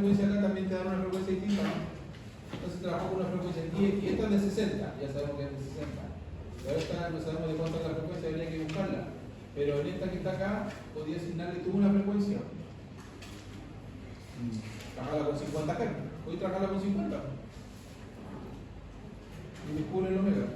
frecuencia acá también te dan una frecuencia distinta, ¿no? Entonces trabajamos con una frecuencia aquí y esta es de 60, ya sabemos que es de 60. Pero esta no sabemos de cuánto es la frecuencia, habría que buscarla. Pero en esta que está acá, podría asignarle tú una frecuencia. Trabajarla con 50 Hz. Hoy trabajarla con 50. Y descubre el omega.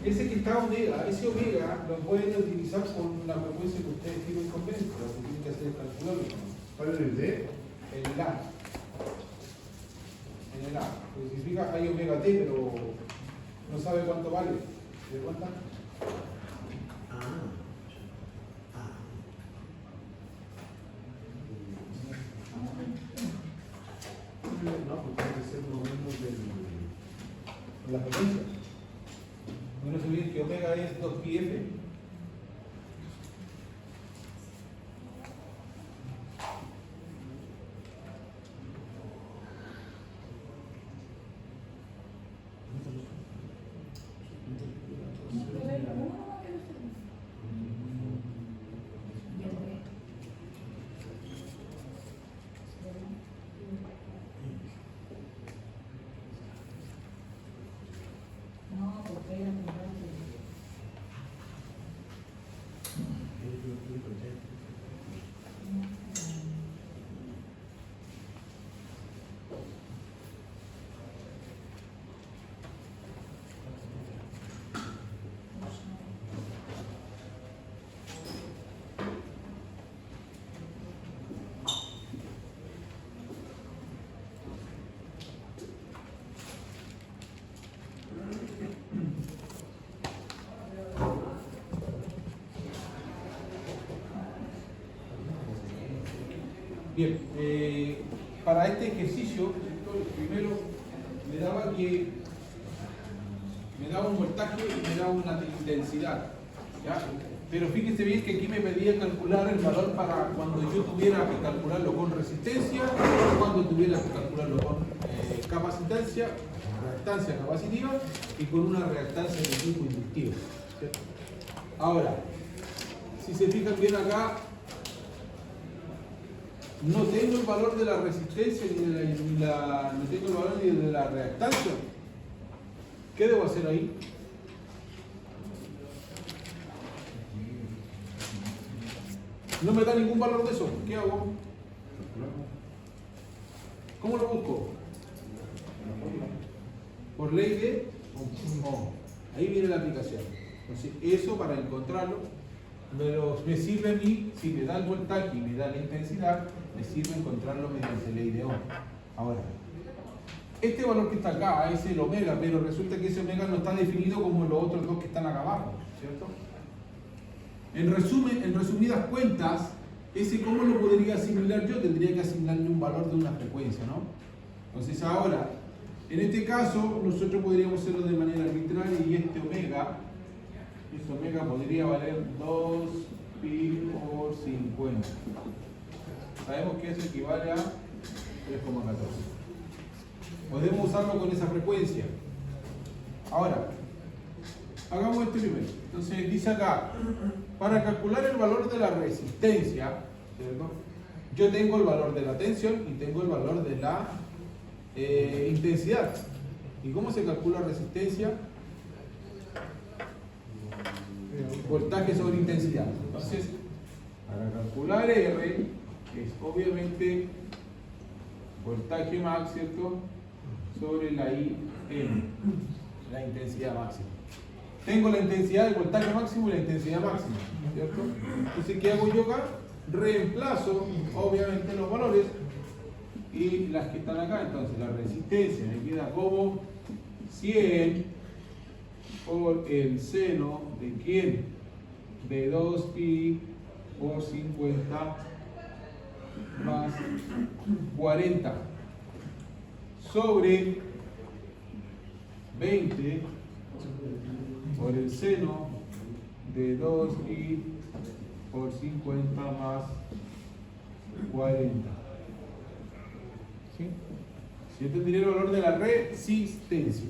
Ese que está omega, ese omega lo pueden utilizar con la frecuencia que ustedes tienen convención, lo que tienen que hacer es calcularlo. ¿Cuál es el D? En el A. En el A. Pues significa hay omega T, pero no sabe cuánto vale. ¿Se da cuenta? No, porque tiene que ser lo mismo En la frecuencia. Bueno, se ve que omega es 2πf. No, porque era muy grande. Bien, para este ejercicio, primero me daba un voltaje y me daba una intensidad, ¿ya? Pero fíjense bien que aquí me pedía calcular el valor para cuando yo tuviera que calcularlo con resistencia, cuando tuviera que calcularlo con capacitancia, reactancia capacitiva y con una reactancia de tipo inductivo, ¿cierto? Ahora, si se fijan bien acá, no tengo el valor de la resistencia no tengo el valor ni de la reactancia. ¿Qué debo hacer ahí? No me da ningún valor de eso. ¿Qué hago? ¿Cómo lo busco? Por ley de Ohm. Ahí viene la aplicación. Entonces, eso para encontrarlo me sirve a mí, si me da el voltaje y me da la intensidad, me sirve encontrarlo mediante ley de Ohm. Ahora, este valor que está acá es el omega, pero resulta que ese omega no está definido como los otros dos que están acá abajo, ¿cierto? En resumen, en resumidas cuentas, ese cómo lo podría asimilar yo, tendría que asignarle un valor de una frecuencia, ¿no? Entonces ahora, en este caso, nosotros podríamos hacerlo de manera arbitraria y este omega podría valer 2pi por 50. Sabemos que eso equivale a 3,14. Podemos usarlo con esa frecuencia. Ahora, hagamos esto primero. Entonces dice acá, para calcular el valor de la resistencia, ¿cierto? Yo tengo el valor de la tensión y tengo el valor de la intensidad. ¿Y cómo se calcula resistencia? Voltaje sobre intensidad. Entonces, para calcular R, es obviamente voltaje max, ¿cierto? Sobre la IM, la intensidad máxima. Tengo la intensidad del voltaje máximo y la intensidad máxima, ¿cierto? Entonces, ¿qué hago yo acá? Reemplazo, obviamente, los valores y las que están acá. Entonces, la resistencia me queda como 100 por el seno de ¿quién? De 2pi por 50 más 40 sobre 20 por el seno de 2i por 50 más 40. ¿Sí? Si yo tendría el valor de la resistencia.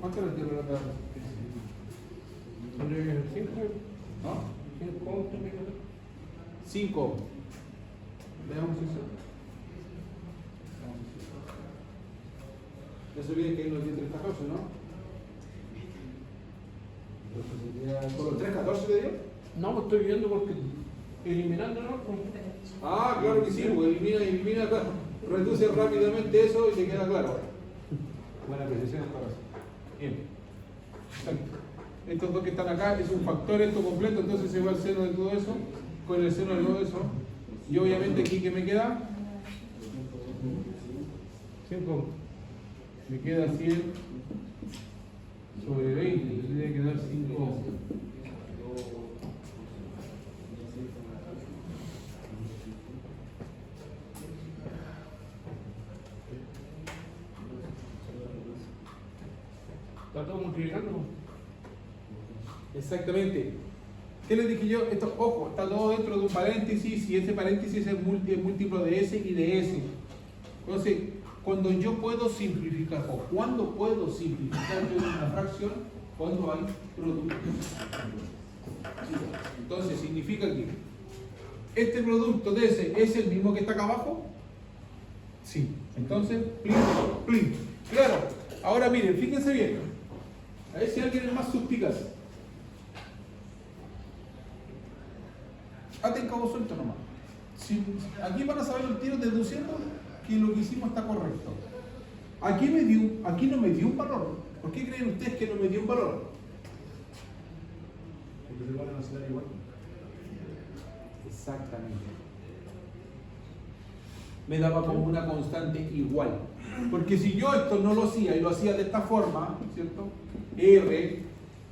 ¿Cuánto le tiene el valor de la resistencia? ¿No? 5. Veamos eso. No se olviden que hay unos 10, 3, 14, ¿no? Entonces sería con los 3, 14 de Dios. No, pues estoy viendo porque eliminando, ¿no? Ah, claro que sí, porque elimina, claro, reduce rápidamente eso y te queda claro. Buena precisión para eso. Bien. Exacto. Estos dos que están acá es un factor esto completo, entonces se va al seno de todo eso, con el seno de todo eso. Y obviamente aquí que me queda 5. Me queda 100 sobre 20, tendría que dar 5. Está todo multiplicando. Exactamente. ¿Qué les dije yo? Esto, ojo, está todo dentro de un paréntesis y ese paréntesis es múltiplo de S y de S. Entonces, cuando yo puedo simplificar, o cuando puedo simplificar yo una fracción, cuando hay producto. Entonces, significa que este producto de S es el mismo que está acá abajo. Sí. Entonces, plin. Claro. Ahora miren, fíjense bien. A ver si alguien es más suspicaz. Aten cabo suelto nomás. Aquí van a saber el tiro deduciendo que lo que hicimos está correcto. Aquí no me dio un valor. ¿Por qué creen ustedes que no me dio un valor? Porque se van a hacer igual. Exactamente. Me daba como una constante igual. Porque si yo esto no lo hacía y lo hacía de esta forma, ¿cierto? R,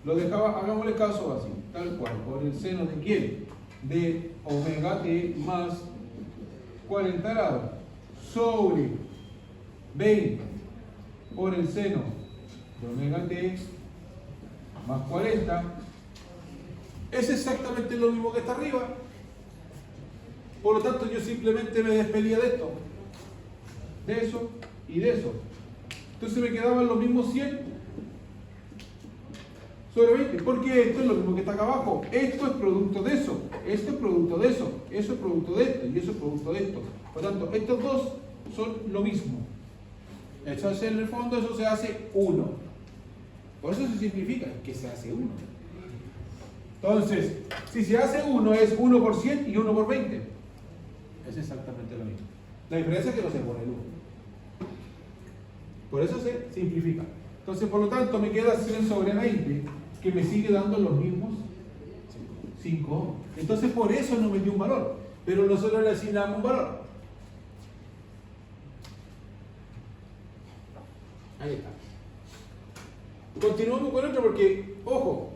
lo dejaba, hagámosle caso así, tal cual, por el seno de quién? De omega t más 40 grados sobre 20 por el seno de omega t más 40 es exactamente lo mismo que está arriba. Por lo tanto, yo simplemente me despedía de esto, de eso y de eso. Entonces me quedaban los mismos 100 sobre 20, porque esto es lo mismo que está acá abajo. Esto es producto de eso, esto es producto de eso, eso es producto de esto y eso es producto de esto. Por lo tanto, estos dos son lo mismo. Eso hace en el fondo, eso se hace 1. Por eso se simplifica, que se hace 1. Entonces, si se hace 1 es 1 por 100 y 1 por 20. Es exactamente lo mismo. La diferencia es que no se pone el 1. Por eso se simplifica. Entonces, por lo tanto, me queda 100 sobre 20, que me sigue dando los mismos 5. Entonces, por eso no me dio un valor. Pero nosotros le asignamos un valor. Ahí está. Continuamos con otro porque, ojo,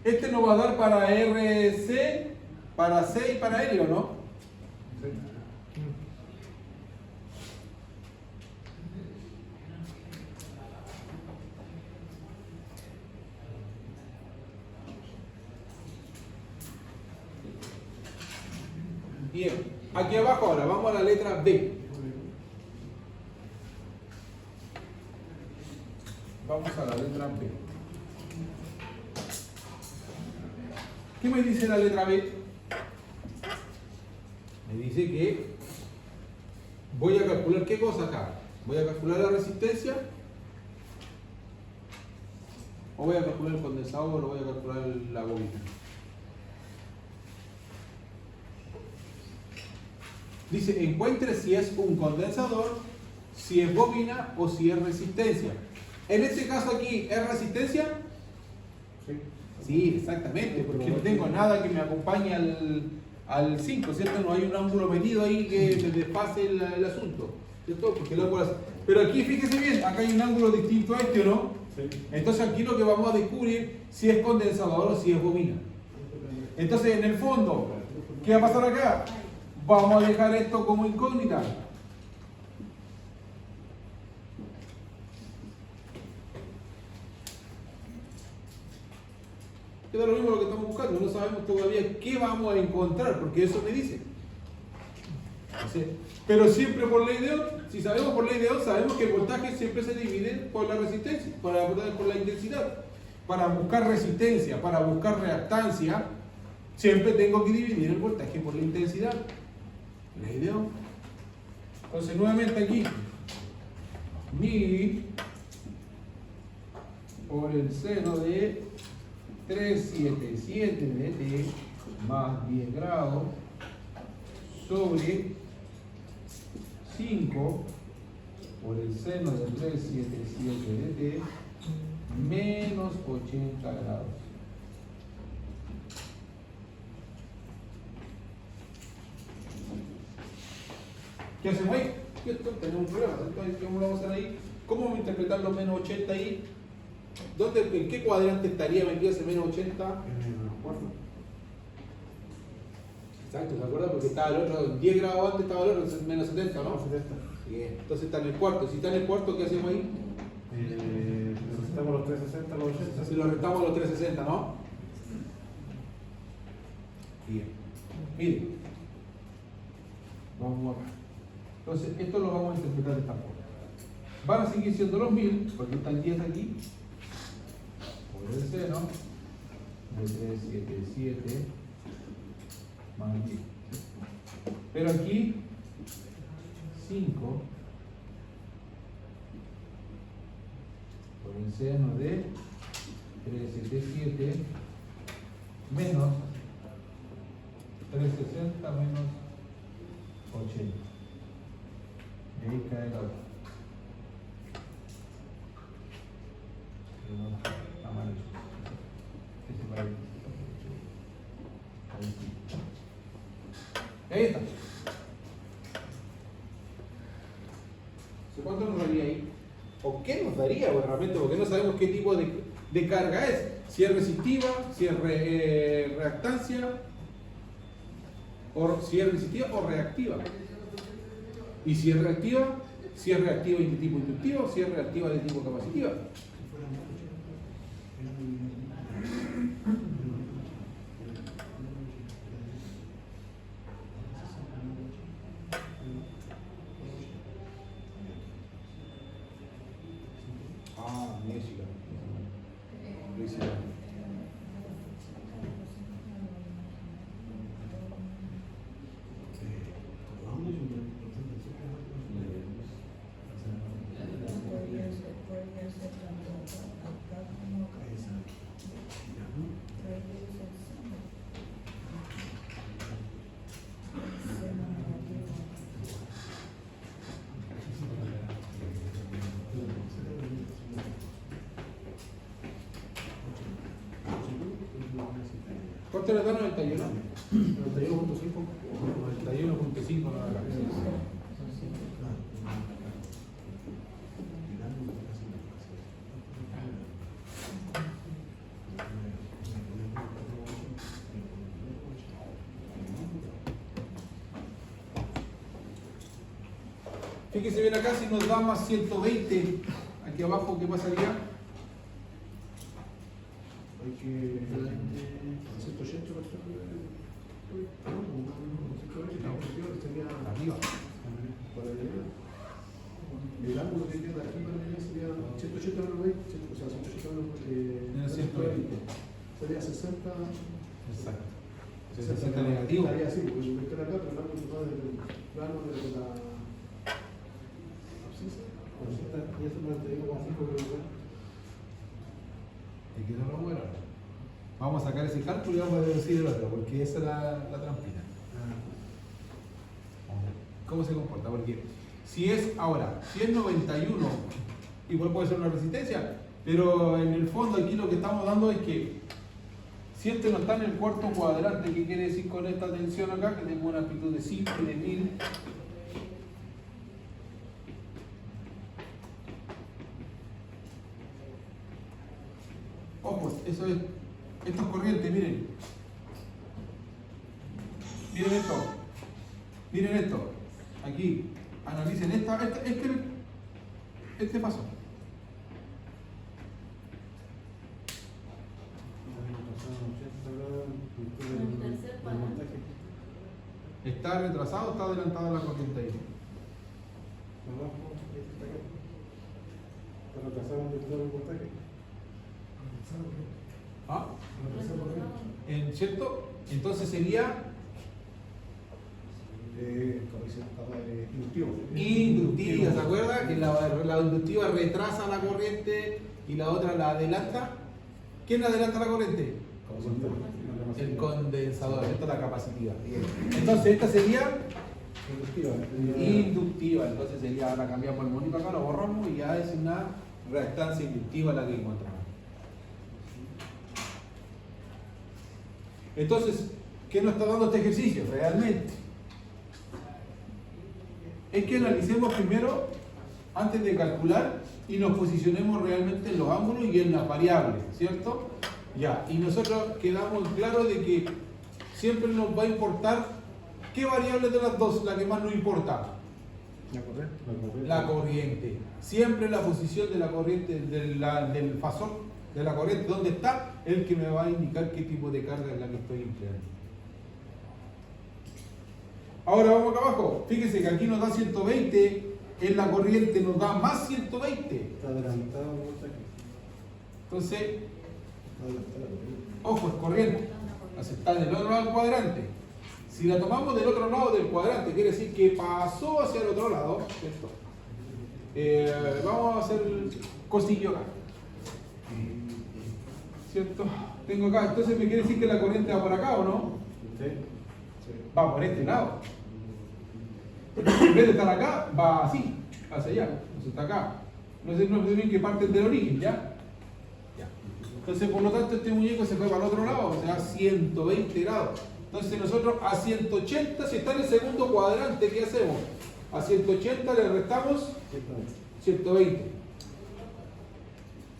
este nos va a dar para RC, para C y para L, ¿o no? Sí. Bien, aquí abajo ahora, vamos a la letra B. Vamos a la letra B. ¿Qué me dice la letra B? Me dice que voy a calcular ¿qué cosa acá? ¿Voy a calcular la resistencia? ¿O voy a calcular el condensador o voy a calcular la bobina? Dice, encuentre si es un condensador, si es bobina o si es resistencia. En este caso aquí, ¿es resistencia? Sí. Sí, exactamente, porque no tengo nada que me acompañe al 5, ¿cierto? No hay un ángulo metido ahí que me desfase el asunto, ¿cierto? Porque el ángulo... Pero aquí, fíjese bien, acá hay un ángulo distinto a este, ¿o no? Sí. Entonces aquí lo que vamos a descubrir si es condensador o si es bobina. Entonces, en el fondo, ¿qué va a pasar acá? Vamos a dejar esto como incógnita. queda lo mismo lo que estamos buscando, no sabemos todavía qué vamos a encontrar, porque eso me dice. Entonces, pero siempre por ley de Ohm, si sabemos por ley de Ohm, sabemos que el voltaje siempre se divide por la resistencia, por la intensidad. Para buscar resistencia, para buscar reactancia, siempre tengo que dividir el voltaje por la intensidad. Ley de Ohm. Entonces, nuevamente aquí, mi por el seno de 377 de T más 10 grados sobre 5 por el seno de 377 de T menos 80 grados. ¿Qué hacemos ahí? Esto tenemos un problema. Entonces, ¿cómo lo vamos a hacer ahí? ¿Cómo vamos a interpretar los menos 80 ahí? ¿En qué cuadrante estaría metido ese menos 80? En el cuarto. Exacto, ¿se acuerdan? Porque estaba el otro, 10 grados antes estaba el otro, entonces menos 70, ¿no? 70. Bien, entonces está en el cuarto. Si está en el cuarto, ¿qué hacemos ahí? Necesitamos los 360, los 80. Si lo restamos a los 360, ¿no? Bien. Miren. Vamos acá. Entonces, esto lo vamos a interpretar de esta forma. Van a seguir siendo los 1000, porque está el 10 aquí. Por el seno de 377 más 10. Pero aquí, 5 por el seno de 377 menos 360 menos 80. Y ahí cae la otra. Amarillo. Ese para ahí. Ahí sí. Ahí está. ¿Cuánto nos daría ahí? ¿O qué nos daría? Bueno, realmente porque no sabemos qué tipo de carga es. Si es resistiva, si es reactancia, o si es resistiva o reactiva. Y si es reactiva de tipo inductivo, si es reactiva de tipo capacitiva. Ah, música. ¿Cuánto le da 91? 91.5. 91.5 no la Fíjese bien acá, si nos da más 120 aquí abajo, ¿qué pasaría? Hay que 180 sería Arriba. para allá. El ángulo que queda aquí para allá sería 180 menos 20, o sea, 180 menos 120. sería 60. Exacto. 60 negativo. Estaría así, porque el vector acá, pero el ángulo total del plano de la abscisa. Y eso me digo como 5 kilómetros. Y que no lo bueno. Vamos a sacar ese cálculo y vamos a deducir el otro, porque esa es la trampita. ¿Cómo se comporta? Porque si es 91, igual puede ser una resistencia, pero en el fondo aquí lo que estamos dando es que si este no está en el cuarto cuadrante, ¿qué quiere decir con esta tensión acá? Que tengo una amplitud de 5 y de 1000. Oh, pues eso es. Esto es corriente, miren. Miren esto. Miren esto. Aquí. Analicen este paso. ¿Está retrasado o está adelantada la corriente ahí? Abajo, está acá. Para retrasar donde está el voltaje. ¿Ah? ¿En cierto? Entonces sería Como dice, estaba inductivo. inductiva, ¿se acuerda? Que la inductiva retrasa la corriente y la otra la adelanta. ¿Quién adelanta la corriente? Como si fuera El condensador, esta es la capacitiva. Entonces esta sería inductiva. inductiva, entonces sería, ahora cambiamos el monito acá, lo borramos y ya es una reactancia inductiva la que encontramos. Entonces, ¿qué nos está dando este ejercicio realmente? Es que analicemos primero, antes de calcular, y nos posicionemos realmente en los ángulos y en las variables, ¿cierto? Ya, y nosotros quedamos claros de que siempre nos va a importar qué variable de las dos, la que más nos importa. La corriente. Siempre la posición de la corriente, del fasor de la corriente, donde está, el que me va a indicar qué tipo de carga es la que estoy empleando. Ahora vamos acá abajo. Fíjese que aquí nos da 120, en la corriente nos da más 120. Está adelantado el voltaje. Entonces, Está adelantado la corriente. ojo, es corriente. Está del otro lado del cuadrante. Si la tomamos del otro lado del cuadrante, quiere decir que pasó hacia el otro lado, ¿cierto? Vamos a hacer el cosillo acá. ¿Cierto? Tengo acá, entonces me quiere decir que la corriente va por acá, ¿o no? Sí. Va por este lado. En vez de estar acá, va así, hacia allá. Entonces está acá. No sé bien que parten del origen, ¿ya? Ya. Entonces, por lo tanto, este muñeco se fue para el otro lado, o sea, 120 grados. Entonces nosotros a 180, si está en el segundo cuadrante, ¿qué hacemos? A 180 le restamos 120.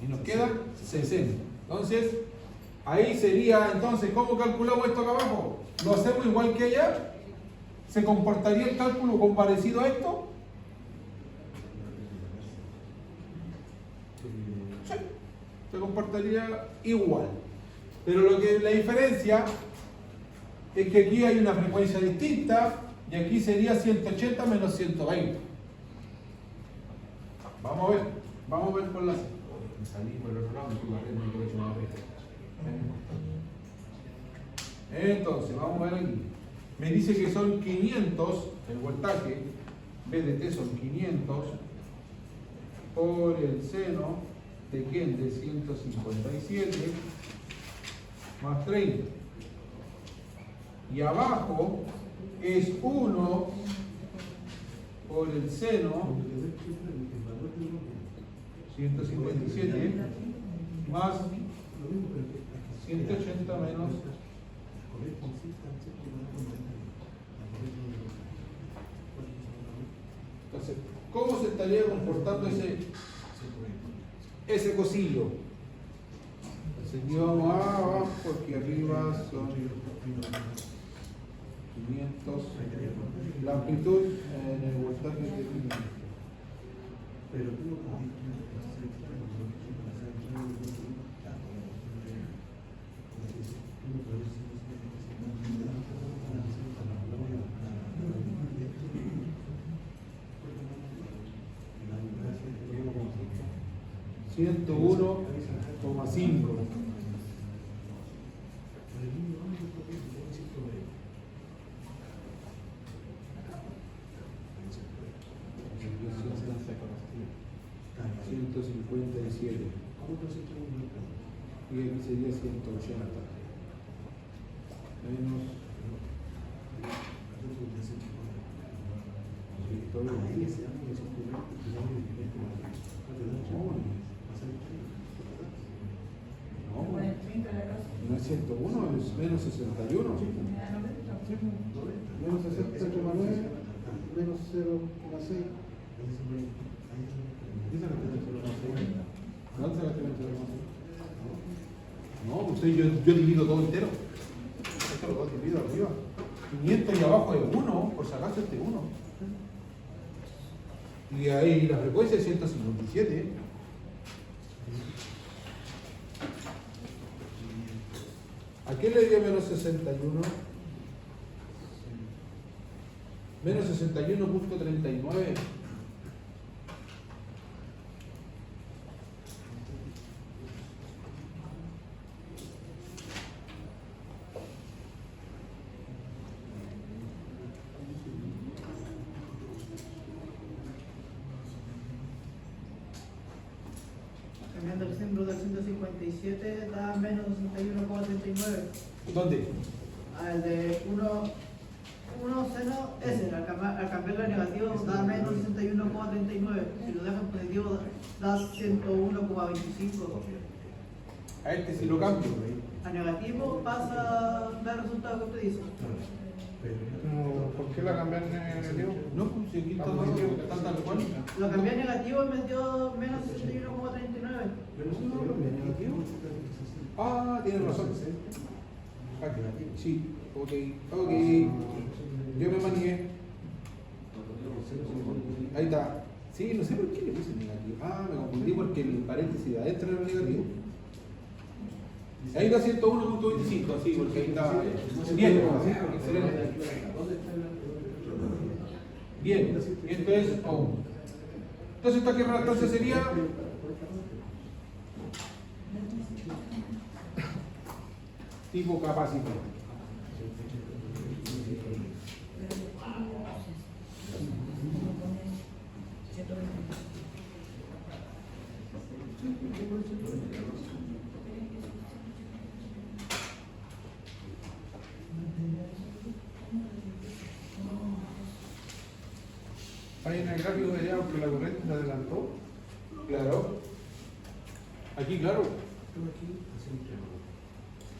Y nos queda 60. Entonces, ahí sería, entonces, ¿cómo calculamos esto acá abajo? ¿Lo hacemos igual que allá? ¿Se comportaría el cálculo con parecido a esto? Sí, se comportaría igual. Pero lo que la diferencia es que aquí hay una frecuencia distinta y aquí sería 180 menos 120. Vamos a ver con la... Salí por el otro lado, me fui barriendo, me tuve que echar una vez. Entonces, vamos a ver aquí. Me dice que son 500, el voltaje, B de T son 500 por el seno de ¿quién? De 157 más 30. Y abajo es 1 por el seno 157 más 180 menos. Entonces, ¿cómo se estaría comportando ese cosillo? Entonces aquí vamos abajo, porque arriba son 500. La amplitud en el voltaje de 500. Pero tú no $101,5. Y aquí sería 180 menos 120. No es 101, es menos 61. menos 60,9 menos 0,6. No, pues yo divido todo entero. Esto lo divido arriba. 500 y abajo es 1, por si acaso este 1. Y ahí la frecuencia es 157. ¿A qué le dio menos 61? Menos 61.39. Cambiando el símbolo del 157 da menos 61,39. ¿Dónde? Al de 1 seno S, al cambiarlo a negativo da menos 61,39. Si lo dejan positivo da 101,25. A este si lo cambio. A negativo pasa el resultado que usted dice. ¿Por qué la cambiaron en negativo? No, pues si aquí está tal cual. Lo cambié a negativo y me dio menos 61,39. Ah, tienes razón. Sí, ok. Yo me manié. Ahí está. Sí, no sé por qué le puse negativo. Ah, me confundí porque el paréntesis de adentro era negativo. Ahí está 101.25, sí, porque ahí está. Bien, excelente. Bien, y entonces, entonces esta guerra entonces sería tipo capacidad. Ahí en el gráfico veía que la corriente se adelantó. Claro. Aquí, claro.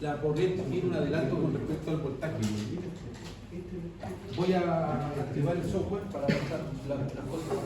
La corriente tiene un adelanto con respecto al voltaje. Voy a activar el software para pasar las cosas.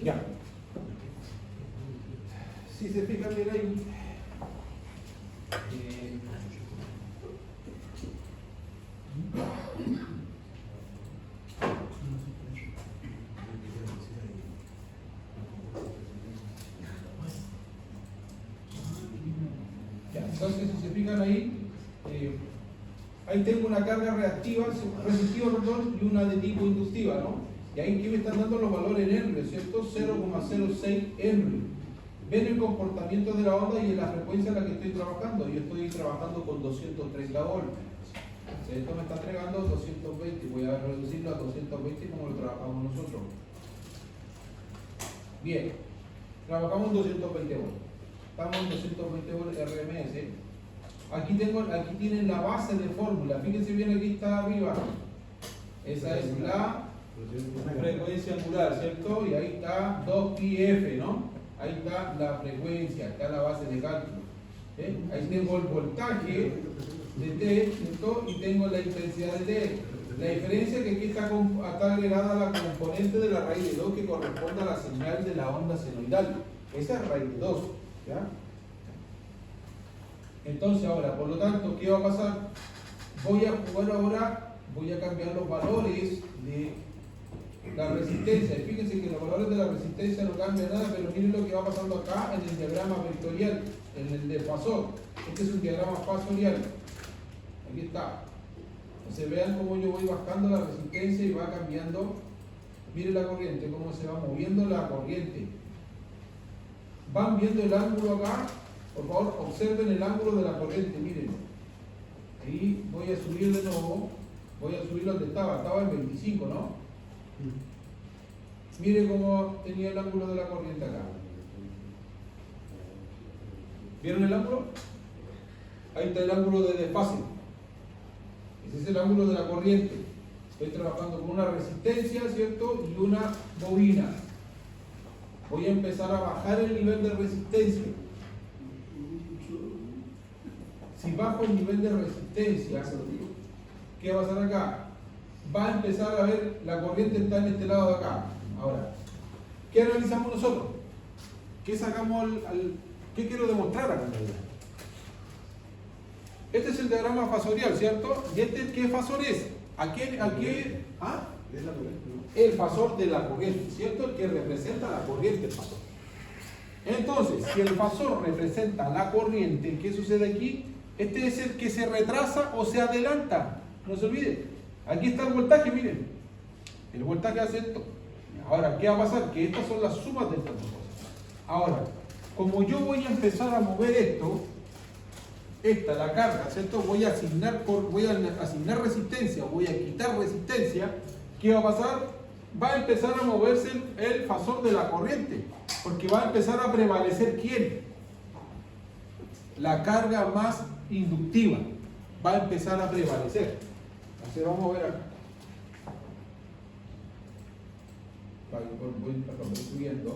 Ya. Si se fijan bien ahí, Ya, entonces, si se fijan ahí, ahí tengo una carga resistiva, perdón, y una de tipo inductiva, ¿no? Y ahí que me están dando los valores en Henry, ¿cierto? 0,06 Henry. Ven el comportamiento de la onda y en la frecuencia en la que estoy trabajando. Yo estoy trabajando con 230 volts. Esto me está entregando 220. Voy a reducirlo a 220 como lo trabajamos nosotros. Bien, trabajamos en 220 volts. Estamos en 220 volts RMS. Aquí tienen la base de fórmula. Fíjense bien, aquí está arriba. Esa es la frecuencia angular, ¿cierto? Y ahí está 2πf, ¿no? Ahí está la frecuencia, está la base de cálculo. Ahí tengo el voltaje de T, ¿cierto? Y tengo la intensidad de T. La diferencia es que aquí está agregada la componente de la raíz de 2 que corresponde a la señal de la onda senoidal. Esa es raíz de 2, ¿ya? Entonces ahora, por lo tanto, ¿qué va a pasar? Voy a cambiar los valores de la resistencia. Y fíjense que los valores de la resistencia no cambian nada, pero miren lo que va pasando acá en el diagrama vectorial, en el de fasor. Este es un diagrama fasorial. Aquí está. Entonces vean cómo yo voy bajando la resistencia y va cambiando. Miren la corriente, cómo se va moviendo la corriente. Van viendo el ángulo acá. Por favor, observen el ángulo de la corriente, miren. Ahí voy a subir de nuevo. Voy a subir donde estaba en 25, ¿no? Miren cómo tenía el ángulo de la corriente acá. ¿Vieron el ángulo? Ahí está el ángulo de desfase. Ese es el ángulo de la corriente. Estoy trabajando con una resistencia, ¿cierto? Y una bobina. Voy a empezar a bajar el nivel de resistencia. Si bajo el nivel de resistencia, ¿qué va a pasar acá? Va a empezar a ver, la corriente está en este lado de acá. Ahora, ¿qué analizamos nosotros? ¿Qué sacamos qué quiero demostrar acá en realidad? Este es el diagrama fasorial, ¿cierto? ¿Y este qué fasor es? ¿A qué? ¿Ah? Es la corriente, ¿no? El fasor de la corriente, ¿cierto? El que representa la corriente, el fasor. Entonces, si el fasor representa la corriente, ¿qué sucede aquí? Este es el que se retrasa o se adelanta. No se olvide. Aquí está el voltaje, miren. El voltaje hace esto. Ahora, ¿qué va a pasar? Que estas son las sumas de estas dos cosas. Ahora, como yo voy a empezar a mover esto, la carga, ¿cierto? Voy a asignar resistencia, voy a quitar resistencia. ¿Qué va a pasar? Va a empezar a moverse el fasor de la corriente. Porque va a empezar a prevalecer ¿quién? La carga más inductiva. Va a empezar a prevalecer. Así vamos a ver acá. Voy subiendo.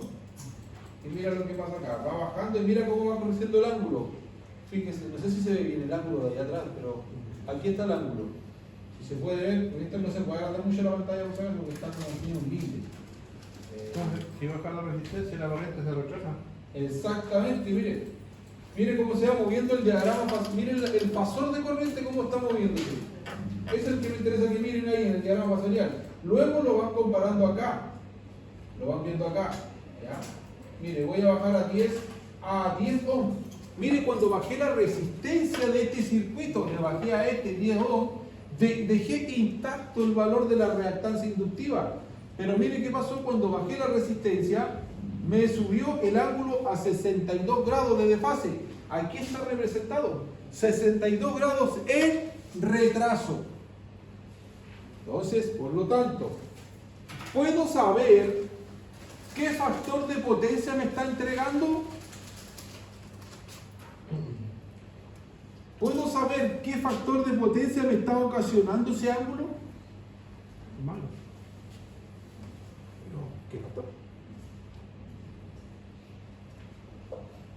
Y mira lo que pasa acá. Va bajando y mira cómo va creciendo el ángulo. Fíjense, no sé si se ve bien el ángulo de allá atrás, pero aquí está el ángulo. Si se puede ver, porque esto no se puede agrandar mucho la pantalla porque está como tiene un límite. Entonces, si baja la resistencia y la corriente se retrasa. Exactamente, miren cómo se va moviendo el diagrama, miren el fasor de corriente cómo está moviéndose. Es el que me interesa que miren ahí en el diagrama fasorial. Luego lo van comparando acá, lo van viendo acá. ¿Ya? Mire, voy a bajar a 10 ohms. Mire, cuando bajé la resistencia de este circuito, le bajé a 10 ohms, dejé intacto el valor de la reactancia inductiva. Pero mire qué pasó cuando bajé la resistencia, me subió el ángulo a 62 grados de desfase. Aquí está representado, 62 grados en retraso. Entonces, por lo tanto, puedo saber qué factor de potencia me está entregando. ¿Puedo saber qué factor de potencia me está ocasionando ese ángulo? Malo. ¿Qué factor?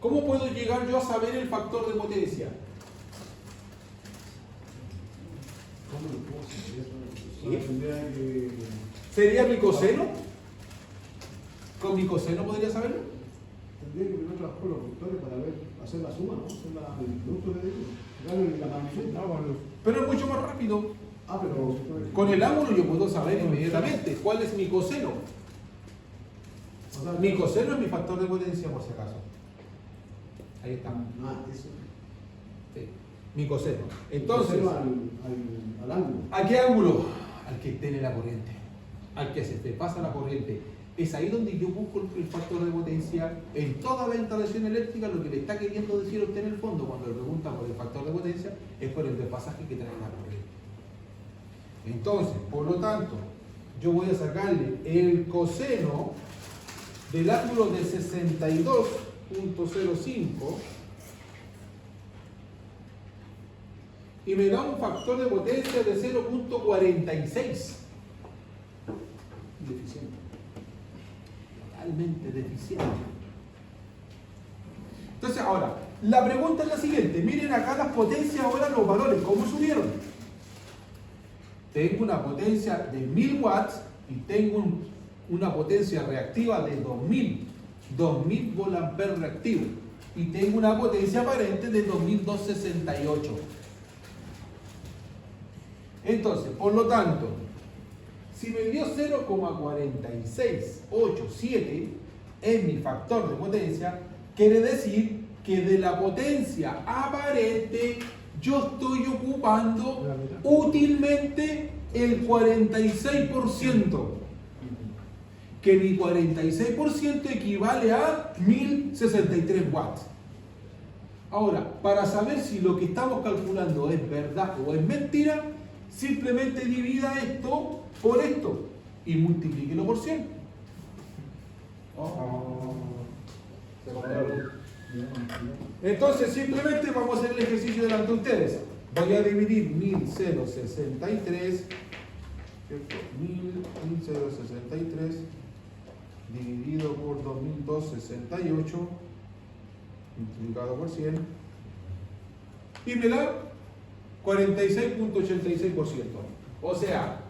¿Cómo puedo llegar yo a saber el factor de potencia? ¿Cómo lo puedo saber? ¿Sí? Tendría que... ¿Sería mi coseno? ¿Con mi coseno podría saberlo? Tendría que primero trabajar con los vectores para ver, hacer la suma, ¿no? Hacer el producto de ellos. Darle la magnitud. No, bueno, Pero es mucho más rápido. Ah, pero... Con el ángulo yo puedo saber inmediatamente cuál es mi coseno. O sea, Mi coseno es mi factor de potencia, por si acaso. Ahí está. Ah, eso. Sí. Mi coseno. Entonces, al ángulo. ¿a qué ángulo? Al que tiene la corriente. Al que se te pasa la corriente. Es ahí donde yo busco el factor de potencia. En toda la instalación eléctrica, lo que le está queriendo decir a usted en el fondo, cuando le pregunta por el factor de potencia, es por el desfasaje que trae la corriente. Entonces, por lo tanto, yo voy a sacarle el coseno del ángulo de 62.05 y me da un factor de potencia de 0.46. Deficiente. Totalmente deficiente. Entonces, ahora, la pregunta es la siguiente. Miren acá las potencias ahora, los valores, ¿cómo subieron? Tengo una potencia de 1000 watts y tengo una potencia reactiva de 2000 volamperes reactivos. Y tengo una potencia aparente de 2268. Entonces, por lo tanto, si me dio 0,4687 es mi factor de potencia, quiere decir que de la potencia aparente yo estoy ocupando útilmente el 46%, que mi 46% equivale a 1063 watts. Ahora, para saber si lo que estamos calculando es verdad o es mentira, simplemente divida esto por esto y multiplíquelo por 100. Entonces simplemente vamos a hacer el ejercicio delante de ustedes. Voy a dividir 1063, ¿cierto? 1063 dividido por 2268 multiplicado por 100 y me da 46.86%. O sea,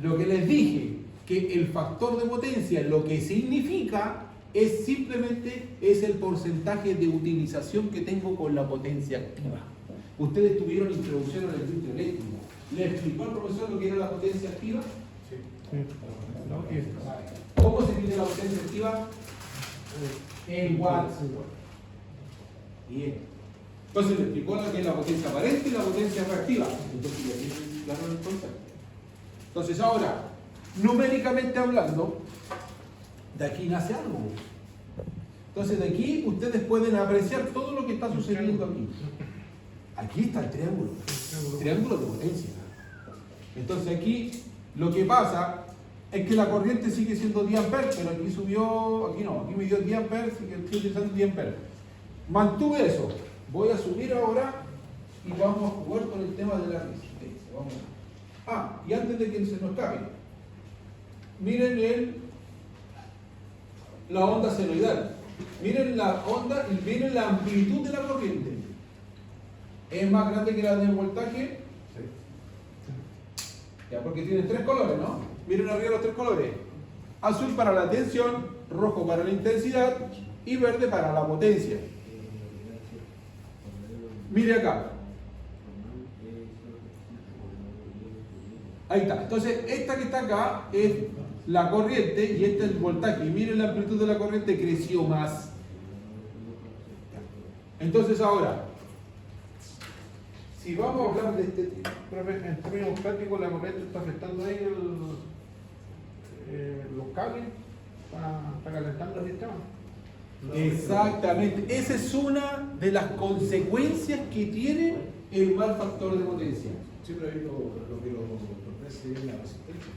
lo que les dije, que el factor de potencia lo que significa es simplemente el porcentaje de utilización que tengo con la potencia activa. Ustedes tuvieron introducción al electro eléctrico. ¿Le explicó al profesor lo que era la potencia activa? Sí. ¿Cómo se mide la potencia activa? En watts. Bien. Entonces le explicó lo que es la potencia aparente y la potencia reactiva. Entonces ya tienen claro el concepto. Entonces ahora, numéricamente hablando, de aquí nace algo. Entonces de aquí ustedes pueden apreciar todo lo que está sucediendo aquí. Aquí está el triángulo de potencia. Entonces aquí lo que pasa es que la corriente sigue siendo 10 amperes, pero aquí subió, aquí no, aquí me dio 10 amperes, así que estoy utilizando 10 amperes. Mantuve eso. Voy a subir ahora y vamos a jugar con el tema de la resistencia. Vamos a... y antes de que se nos acabe, miren la onda senoidal. Miren la onda y miren la amplitud de la corriente. ¿Es más grande que la del voltaje? Ya, porque tiene tres colores, ¿no? Miren arriba los tres colores. Azul para la tensión, rojo para la intensidad y verde para la potencia. Mire acá. Ahí está. Entonces, esta que está acá es la corriente y este es el voltaje. Y miren la amplitud de la corriente, creció más. Entonces ahora, si vamos a hablar de este tema. Profe, en términos prácticos, la corriente está afectando ahí los cables para calentando el sistema. Exactamente. Esa es una de las consecuencias que tiene el mal factor de potencia. Siempre hay lo que los ofrece es la resistencia.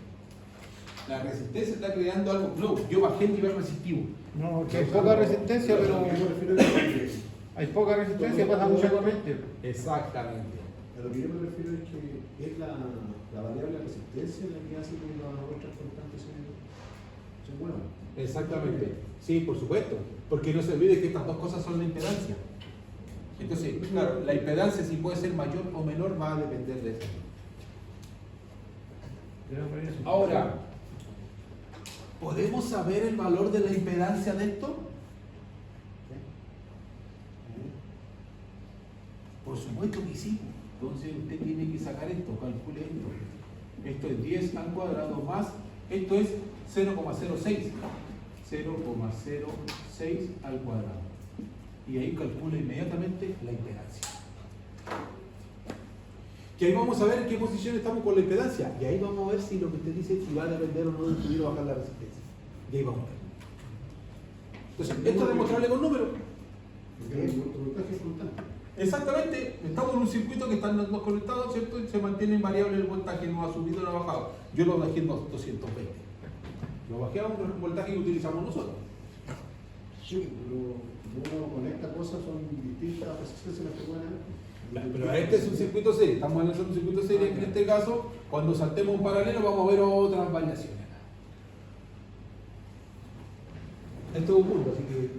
La resistencia está creando algo. No, yo bajé el nivel resistivo. No, que hay poca resistencia, pero Yo me refiero a que hay poca resistencia, pasa mucha corriente. Exactamente. a lo que yo me refiero es que es la variable resistencia la que hace que las otras constantes se muevan. Exactamente. Sí, por supuesto. Porque no se olvide que estas dos cosas son la impedancia. Entonces, claro, la impedancia si puede ser mayor o menor va a depender de eso. Ahora, ¿podemos saber el valor de la impedancia de esto? Por supuesto que sí. Entonces usted tiene que sacar esto, calcule esto. Esto es 10 al cuadrado más, esto es 0,06. 0,06 al cuadrado. Y ahí calcula inmediatamente la impedancia. Que ahí vamos a ver en qué posición estamos con la impedancia. Y ahí vamos a ver si lo que usted dice, si va a depender o no de subir o bajar la resistencia. Y ahí vamos a ver. Entonces, esto es demostrable con números. Porque el voltaje es constante. Exactamente, estamos en un circuito que están los dos conectados, ¿cierto? Y se mantiene invariable el voltaje, no ha subido ni ha bajado. Yo lo bajé en 220. Lo bajé a un voltaje que utilizamos nosotros. Sí, pero uno conecta cosas, son distintas resistencias las que pueden haber. Pero este es un circuito serie, estamos analizando un circuito serie. En este caso, cuando saltemos un paralelo, vamos a ver otras variaciones. Esto es un punto, así que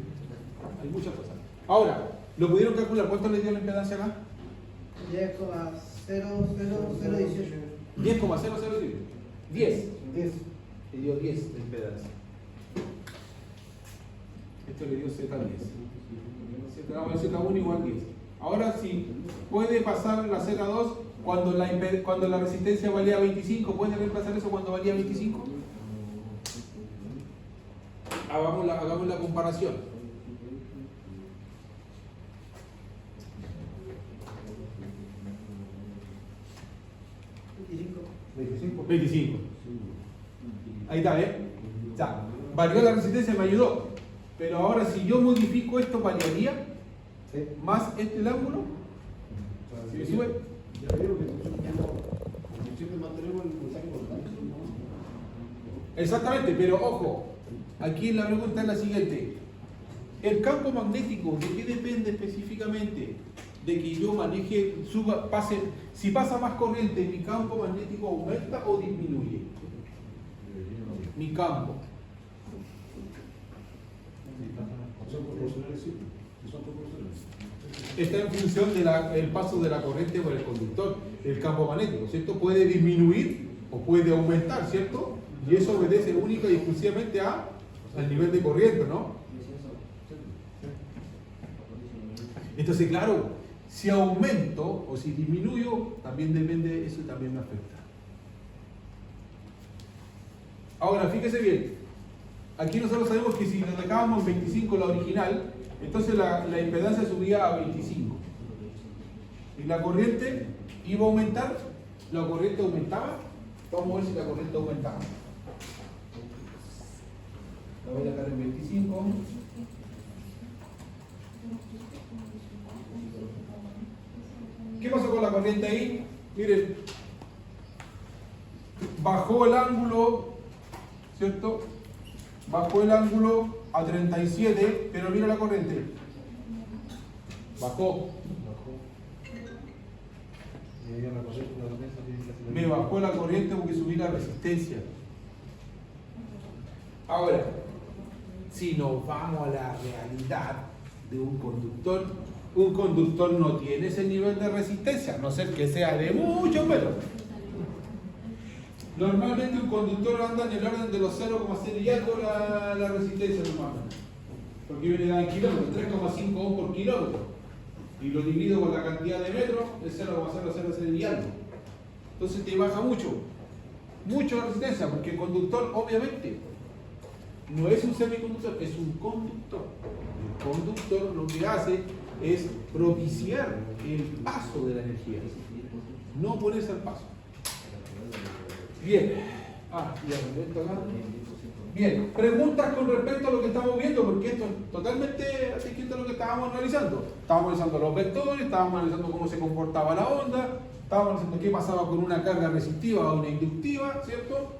hay muchas cosas. Ahora, ¿lo pudieron calcular? ¿Cuánto le dio la impedancia acá? 10,00018. 10,000. 10. 10. Le dio 10 de impedancia. Esto le dio Z10. Z1 igual 10. Ahora sí, puede pasar la Z2 cuando la resistencia valía 25. ¿Puede reemplazar eso cuando valía 25? Hagamos la comparación. ¿25? 25. Ahí está, ¿eh? Ya. Varió la resistencia, me ayudó. Pero ahora si yo modifico esto, ¿variaría? Sí. ¿Más el ángulo? ¿Sí me sube? Ya veo que siempre mantenemos el voltaje constante, ¿no? Exactamente, pero ojo, aquí la pregunta es la siguiente. ¿El campo magnético de qué depende específicamente? De que yo maneje, si pasa más corriente, ¿mi campo magnético aumenta o disminuye? Mi campo. Son proporcionales, sí. Son proporcionales. Está en función del paso de la corriente por el conductor, el campo magnético, ¿cierto? Puede disminuir o puede aumentar, ¿cierto? Y eso obedece única y exclusivamente al nivel de corriente, ¿no? Entonces, claro, si aumento o si disminuyo, también depende, eso también me afecta. Ahora, fíjese bien, aquí nosotros sabemos que si nos dejábamos en 25 la original, entonces la impedancia subía a 25. Y la corriente iba a aumentar, la corriente aumentaba. Vamos a ver si la corriente aumentaba. La voy a dejar en 25. ¿Qué pasó con la corriente ahí? Miren, bajó el ángulo, ¿cierto? Bajó el ángulo a 37, pero mira la corriente. Bajó. Me bajó la corriente porque subí la resistencia. Ahora, si nos vamos a la realidad de un conductor no tiene ese nivel de resistencia, a no ser que sea de mucho menos. Normalmente un conductor anda en el orden de los 0,6 y algo la resistencia normalmente. Porque viene en kilómetros, 3,5 ohm por kilómetro. Y lo divido por la cantidad de metros, es 0,006 y algo. Entonces te baja mucho la resistencia, porque el conductor obviamente no es un semiconductor, es un conductor. El conductor lo que hace es propiciar el paso de la energía, no ponerse al paso. Bien. Bien, preguntas con respecto a lo que estamos viendo, porque esto es totalmente distinto a lo que estábamos analizando. Estábamos analizando los vectores, estábamos analizando cómo se comportaba la onda, estábamos analizando qué pasaba con una carga resistiva o una inductiva, ¿cierto?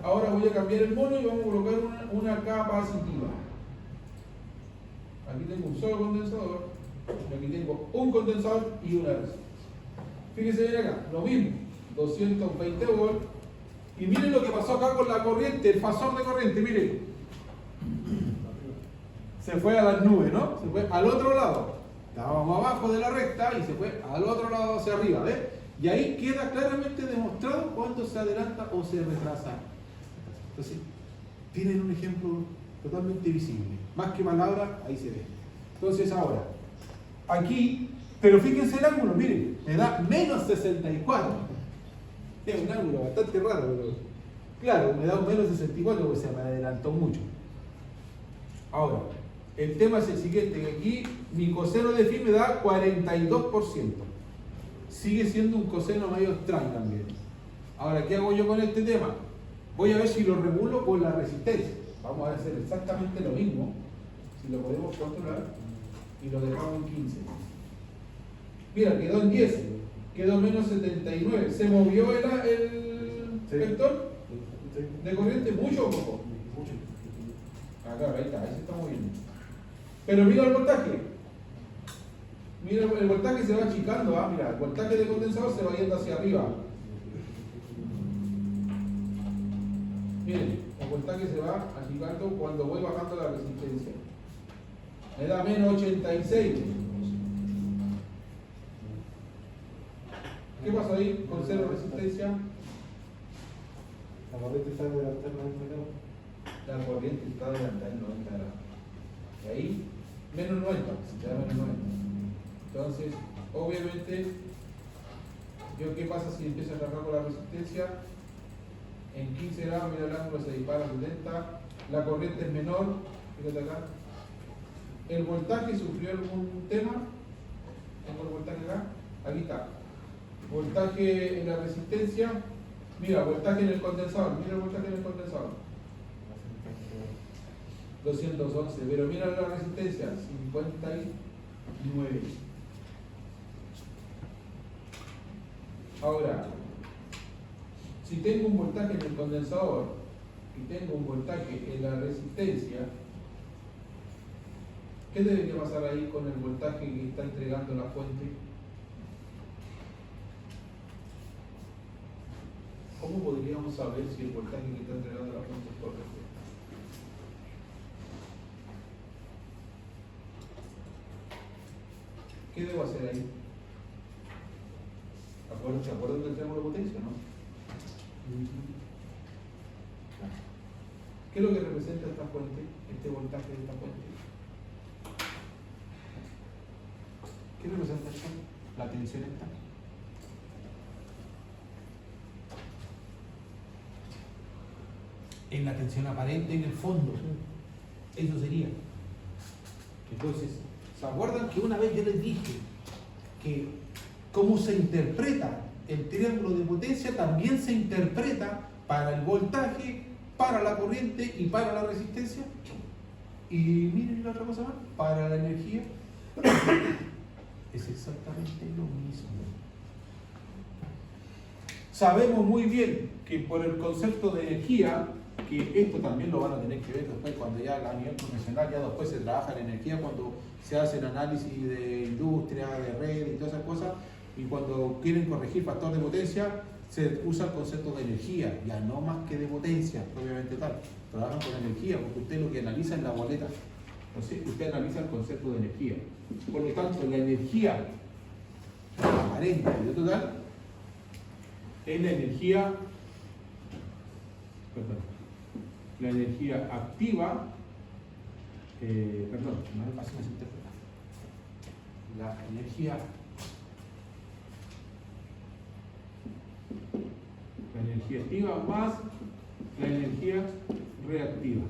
Ahora voy a cambiar el mono y vamos a colocar una capacitiva. Aquí tengo un solo condensador, aquí tengo un condensador y una resistencia. Fíjense bien acá, lo mismo, 220 volts. Y miren lo que pasó acá con la corriente, el fasor de corriente, miren. Se fue a las nubes, ¿no? Se fue al otro lado. Estábamos abajo de la recta y se fue al otro lado hacia arriba, ¿ves? Y ahí queda claramente demostrado cuándo se adelanta o se retrasa. Entonces, tienen un ejemplo totalmente visible. Más que palabras, ahí se ve. Entonces ahora, aquí Pero fíjense el ángulo, miren, me da menos 64. Es un ángulo bastante raro, pero claro, me da un menos 64 porque se me adelantó mucho. Ahora, el tema es el siguiente, que aquí mi coseno de phi me da 42%. Sigue siendo un coseno medio extraño también. Ahora, ¿qué hago yo con este tema? Voy a ver si lo regulo con la resistencia. Vamos a hacer exactamente lo mismo, si lo podemos controlar, y lo dejamos en 15. Mira, quedó en 10, quedó menos 79. ¿Se movió el vector de corriente mucho o poco? Ah, claro, ahí se está moviendo. Pero mira el voltaje. Mira, el voltaje se va achicando. Ah, mira, el voltaje de condensador se va yendo hacia arriba. Miren, el voltaje se va achicando cuando voy bajando la resistencia. Me da menos 86. ¿Qué pasa ahí con cero resistencia? La corriente está adelantada en 90 grados. La corriente está adelantada en 90 grados. Y ahí, menos 90, se te da menos 90. Entonces, obviamente, ¿qué pasa si empiezo a trabajar con la resistencia? En 15 grados, mira el ángulo, se dispara a 70. La corriente es menor, fíjate acá. ¿El voltaje sufrió algún tema? ¿Tengo el voltaje acá? Aquí está. Voltaje en la resistencia. Mira, voltaje en el condensador. Mira el voltaje en el condensador. 211. Pero mira la resistencia. 59. Ahora, si tengo un voltaje en el condensador y tengo un voltaje en la resistencia, ¿qué debería pasar ahí con el voltaje que está entregando la fuente? ¿Cómo podríamos saber si el voltaje que está entregando la fuente es correcto? ¿Qué debo hacer ahí? ¿Se acuerdan del triángulo de potencia, no? ¿Qué es lo que representa esta fuente, este voltaje de esta fuente? ¿Qué representa esto? La tensión esta. En la tensión aparente en el fondo. Eso sería. Entonces, ¿se acuerdan que una vez yo les dije que cómo se interpreta el triángulo de potencia también se interpreta para el voltaje, para la corriente y para la resistencia? Y miren la otra cosa más, para la energía es exactamente lo mismo. Sabemos muy bien que por el concepto de energía, que esto también lo van a tener que ver después cuando ya a nivel profesional, ya después se trabaja en energía, cuando se hace el análisis de industria, de red y todas esas cosas, y cuando quieren corregir factor de potencia, se usa el concepto de energía, ya no más que de potencia, propiamente tal. Trabajan con energía, porque usted lo que analiza es la boleta. Entonces, usted analiza el concepto de energía. Por lo tanto, la energía aparente y total es la energía, la energía activa, no es fácil de interpretar. La energía activa más la energía reactiva.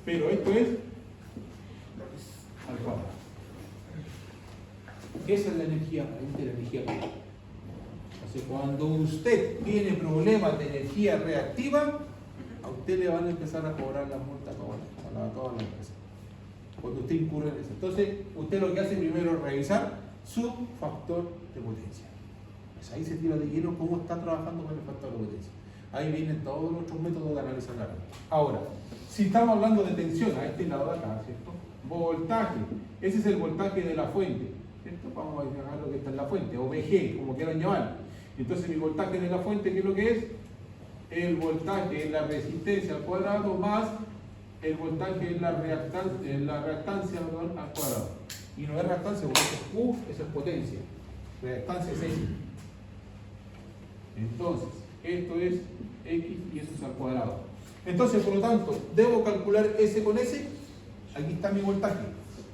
Pero esto es al cuadrado. Esa es la energía activa. Entonces, cuando usted tiene problemas de energía reactiva, a usted le van a empezar a cobrar la multa a todas las empresas. Cuando usted incurre en eso. Entonces, usted lo que hace primero es revisar su factor de potencia. Pues ahí se tira de lleno cómo está trabajando con el factor de potencia. Ahí vienen todos los otros métodos de analizar la red. Ahora, si estamos hablando de tensión, a este lado de acá, ¿cierto? Voltaje, ese es el voltaje de la fuente, ¿cierto? Vamos a dejar lo que está en la fuente, o VG, como quieran llamar. Entonces, mi voltaje de la fuente, ¿qué es lo que es? El voltaje en la resistencia al cuadrado más el voltaje en la reactancia al cuadrado. Y no es reactancia, porque es U, eso es potencia. Reactancia es X. Entonces, esto es X y eso es al cuadrado. Entonces, por lo tanto, debo calcular S con S. Aquí está mi voltaje.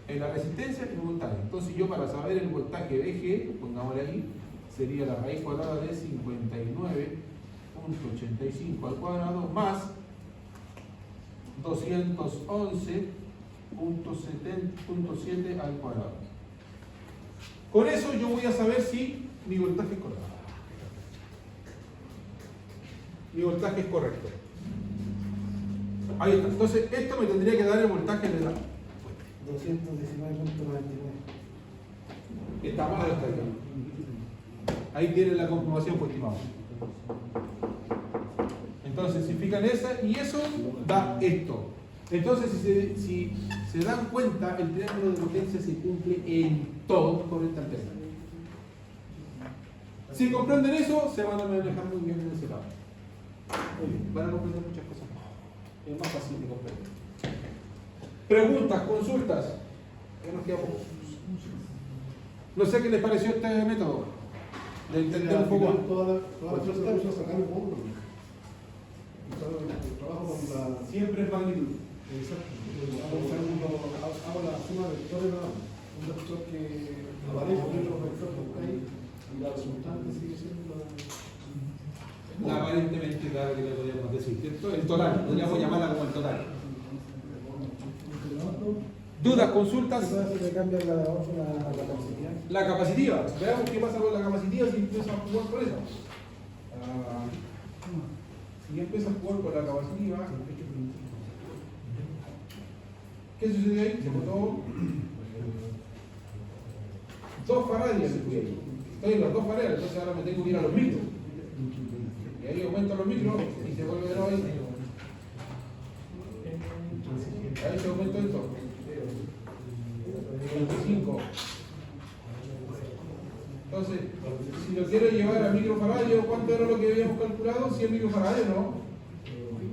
En la resistencia y mi voltaje. Entonces, yo para saber el voltaje de G, pongámosle ahí, sería la raíz cuadrada de 59.85 al cuadrado más 211.7 al cuadrado. Con eso yo voy a saber si mi voltaje es correcto. Mi voltaje es correcto. Ahí está. Entonces, esto me tendría que dar el voltaje de la 219.99. está mal hasta acá. Ahí tienen la comprobación por estimado. Entonces, si fijan esa, y eso da esto. Entonces, si se dan cuenta, el triángulo de potencia se cumple en todo corriente alterna. Si comprenden eso, se van a manejar muy bien en ese lado. Van a comprender muchas cosas más. Es más fácil de comprender. Preguntas, consultas. Ya nos queda poco. No sé qué les pareció este método de entender un poco. Todas las cosas se usan sacar un módulo. El trabajo con la. Siempre es magnitud. Exacto. Hago la suma de vectores, un vector que aparece dentro de los vectores que está ahí, y la resultante sigue siendo la. Aparentemente, claro que le podríamos decir, ¿cierto? El total, podríamos llamarla como el total. ¿Dudas, consultas? ¿Qué pasa si le cambian la capacidad? La capacitiva. Veamos qué pasa con la capacitiva si empieza a jugar con eso. Si empieza a jugar con la capacitiva, ¿qué sucedió ahí? Se botó 2 faradios. Estoy en los 2 faradios, entonces ahora me tengo que ir a los micros. Y ahí aumento los micros y se vuelve de nuevo ahí. Ahí se aumenta esto. 25. Entonces, si lo quiero llevar a microfaradios, ¿cuánto era lo que habíamos calculado? 100 microfaradios, ¿no?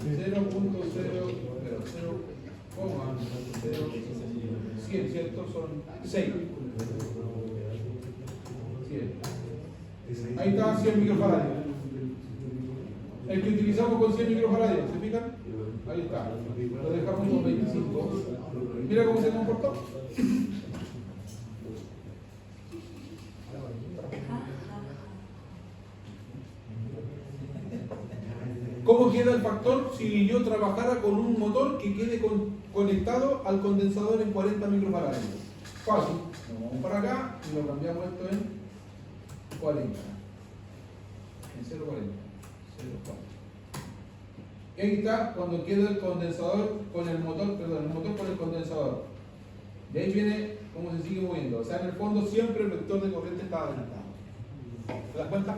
0.000,100, ¿cierto? Son 6. 100. Ahí está 100 microfaradios. El que utilizamos con 100 microfaradios, ¿se fijan? Ahí está. Lo dejamos con 25. Mira cómo se comportó. ¿Cómo queda el factor si yo trabajara con un motor que quede conectado al condensador en 40 microfaradios? Fácil. Nos vamos para acá y lo cambiamos esto en 40. En 0,40. 0,40. Y ahí está cuando queda el condensador con el motor, perdón, el motor con el condensador. De ahí viene cómo se sigue moviendo. O sea, en el fondo siempre el vector de corriente está adelantado. ¿Te das cuenta?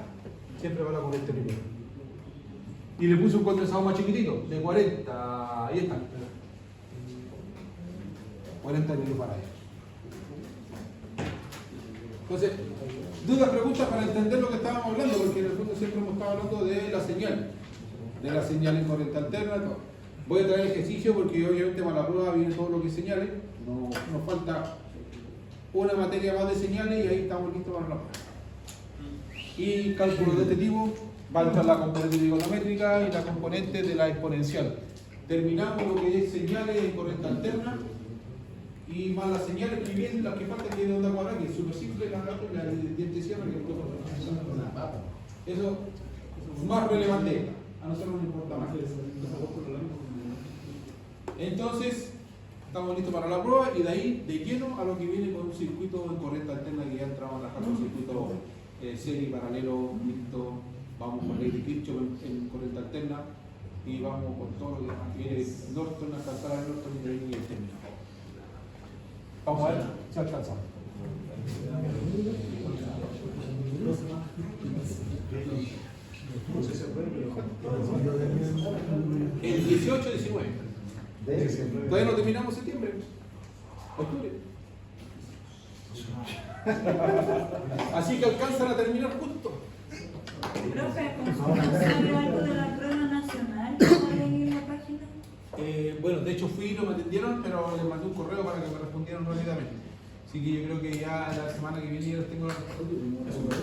Siempre va la corriente primero. Y le puse un condensador más chiquitito, de 40. Ahí está. 40 microfaradios. Entonces, dudas, preguntas para entender lo que estábamos hablando, porque en el fondo siempre hemos estado hablando de la señal. De la señal en corriente alterna, todo. Voy a traer ejercicio porque obviamente para la prueba viene todo lo que es señales. No, nos falta una materia más de señales y ahí estamos listos para la prueba. Y cálculos de este tipo, va a entrar la componente trigonométrica y la componente de la exponencial. Terminamos lo que es señales en corriente alterna y más las señales que vienen, las que faltan, que es de onda cuadrada, que es súper simple, la diente cierre, que eso es más relevante. A nosotros nos importa más. Entonces, estamos listos para la prueba y de ahí, de lleno, a lo que viene con un circuito en corriente alterna que ya entramos a trabajar con circuito serie, paralelo, listo. Vamos con ley de Kirchhoff en corriente alterna y vamos con todo lo que viene Norton, alcanzar al Norton y de ahí el término. Vamos a ver si alcanzamos. El 18-19. Todavía no terminamos septiembre. Octubre. Así que alcanzan a terminar justo. Profe, ¿sabe algo de la prueba nacional? ¿Cómo leí la página? Bueno, de hecho fui y no me atendieron, pero les mandé un correo para que me respondieran rápidamente. Así que yo creo que ya la semana que viene ya les tengo la respuesta.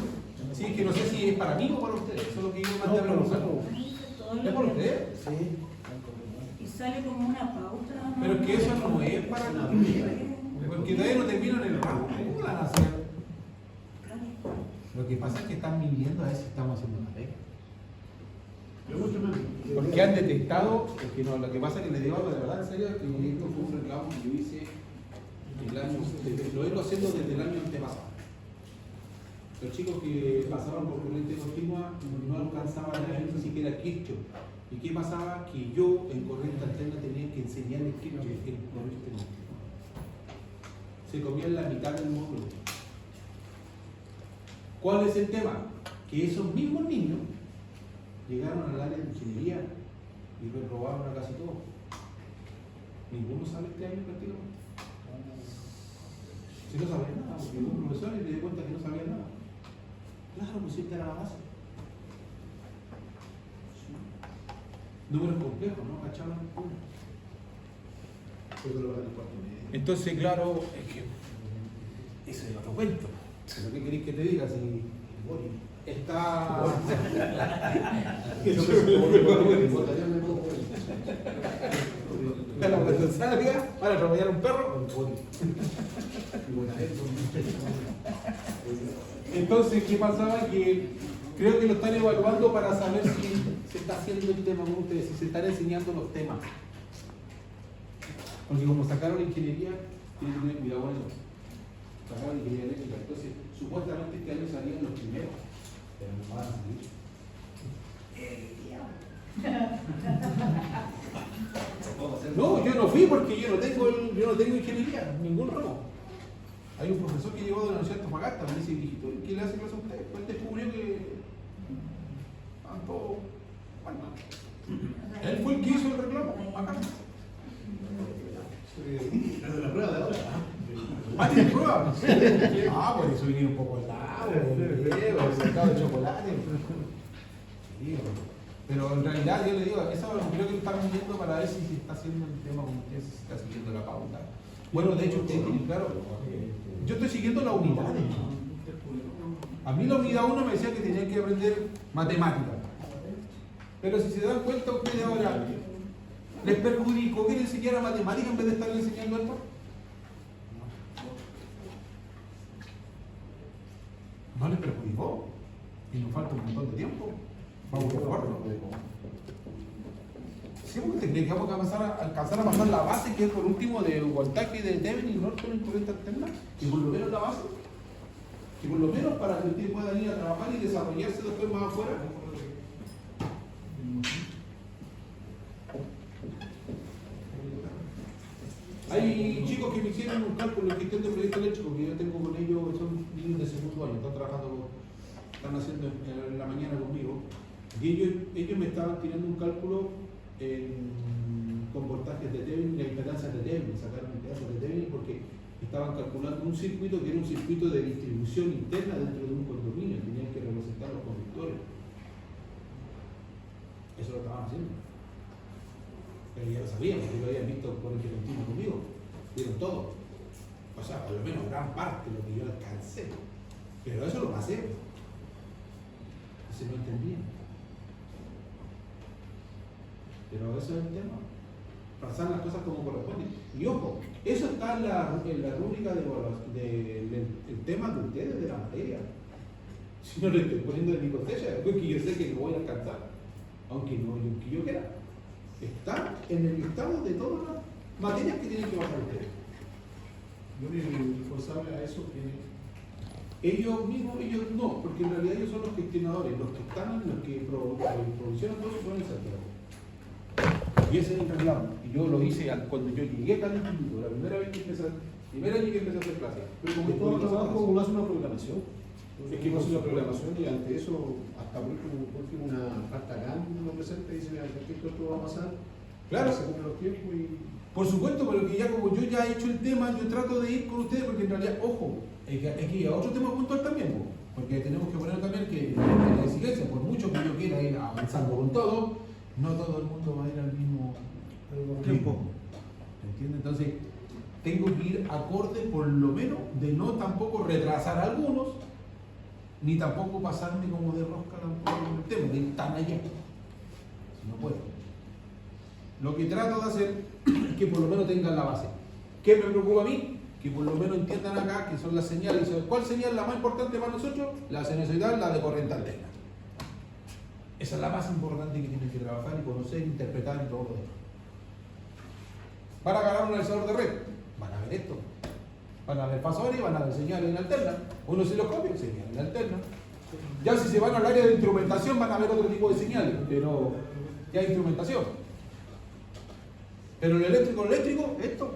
Sí, es que no sé si es para mí o para ustedes, eso es lo que yo mandé a preguntar. ¿Es para ustedes? Sí. sale como una pauta. ¿no? Pero es que eso no es para la porque todavía no terminan el ramo. ¿Cómo van a hacer? Lo que pasa es que están midiendo a ver si estamos haciendo una pega. Porque han detectado, que no, lo que pasa es que les digo algo de verdad, en serio, que esto fue un reclamo que yo hice el año, lo vengo haciendo desde el año antepasado. Los chicos que pasaban por corriente continua no alcanzaban a ver ni siquiera Kirchhoff. ¿Y qué pasaba? Que yo en corriente alterna tenía que enseñarles Kirchhoff en corriente continua. Se comían la mitad del módulo. ¿Cuál es el tema? Que esos mismos niños llegaron al área de ingeniería y reprobaron a casi todos. Ninguno sabe este año prácticamente. Si no sabía nada, porque hubo un profesor y me di cuenta que no sabía nada. Claro, pues esta era la base. Números complejos, ¿no? ¿Cachaban? Entonces, claro, es que eso es otro cuento. ¿Pero qué queréis que te diga? Si está. La adversaria para atropellar a un perro. Entonces, ¿qué pasaba? Que creo que lo están evaluando para saber si se está haciendo el tema con ustedes, si se están enseñando los temas. Porque como sacaron ingeniería, tienen que tener cuidado con eso. Sacaron ingeniería eléctrica. Entonces, supuestamente este año salían los primeros, pero no van a salir. No, yo no fui porque yo no tengo ingeniería, ningún ramo. Hay un profesor que llegó de la Universidad de Antofagasta, me dice, hijito, ¿qué le hace clase a usted? Pues descubrió que estaban todos mal. Él fue el que hizo el reclamo, acá. de la prueba de ahora. Ah, ¿tiene prueba? Ah, por eso venía un poco helado, el mercado de chocolate. Sí, pero en realidad yo le digo, eso creo que lo están viendo para ver si se está haciendo el tema con ustedes, si se está siguiendo la pauta. Bueno, de hecho, ustedes tienen claro, yo estoy siguiendo la unidad. A mí la unidad 1 me decía que tenía que aprender matemáticas. Pero si se dan cuenta ustedes ahora, ¿les perjudicó que le enseñara matemáticas en vez de estarle enseñando esto? No les perjudicó. Y nos falta un montón de tiempo. Vamos a acuerdo. Sí, porque tendríamos que alcanzar a pasar la base, que es por último de Guantánamo y de Devin y Norton en corriente alterna, y por lo menos la base. Y por lo menos para que ustedes puedan ir a trabajar y desarrollarse después más afuera. Hay chicos que me hicieron un cálculo en gestión de proyecto eléctrico, que yo tengo con ellos, son niños de segundo año, están haciendo en la mañana conmigo, y ellos me estaban tirando un cálculo con voltajes de Thevenin, la impedancia de Thevenin, sacaron impedancias de Thevenin porque estaban calculando un circuito que era un circuito de distribución interna dentro de un condominio, tenían que representar los conductores. Eso lo estaban haciendo. Pero ya lo sabían, porque lo habían visto por el que continuo conmigo. Vieron todo. O sea, por lo menos gran parte de lo que yo alcancé. Pero eso lo pasé. Se lo entendía. Pero eso es el tema. Pasar las cosas como corresponde. Y ojo, eso está en la rúbrica del tema de ustedes, de la materia. Si no le estoy poniendo en mi cosecha, es que yo sé que lo voy a alcanzar. Aunque yo quiera. Está en el listado de todas las materias que tienen que bajar ustedes. Yo el responsable a eso tiene. Ellos mismos, ellos no, porque en realidad ellos son los gestionadores, los que están, los que provisionan todo eso, pueden ser. Y ese es el reclamo. Y yo lo hice cuando yo llegué acá al instituto, la primera vez que empecé, primer año que empecé a hacer clases. Pero como todo trabajo, como hace una programación. Es que uno hace una programación y ante eso, hasta por último una carta acá, uno presenta y dice, esto va a pasar. Claro. Se cumplen los tiempos y. Por supuesto, pero que ya como yo ya he hecho el tema, yo trato de ir con ustedes porque en realidad, ojo, es que hay otro tema puntual también, porque tenemos que poner también que la exigencia, por mucho que yo quiera ir avanzando con todo, no todo el mundo va a ir al mismo tiempo. ¿Entiendes? Entonces, tengo que ir acorde por lo menos de no tampoco retrasar a algunos, ni tampoco pasarme como de rosca tampoco con el tema, de ir tan allá. Si no puedo. Lo que trato de hacer es que por lo menos tengan la base. ¿Qué me preocupa a mí? Que por lo menos entiendan acá que son las señales. ¿Cuál señal es la más importante para nosotros? La sinusoidal, la de corriente alterna. Esa es la más importante que tienen que trabajar y conocer, interpretar y todo lo demás. Van a agarrar un analizador de red, van a ver esto. Van a ver pasadores y van a ver señales en alterna. Uno se los copia, señales en alterna. Ya si se van al área de instrumentación van a ver otro tipo de señales, pero ya hay instrumentación. Pero el eléctrico, esto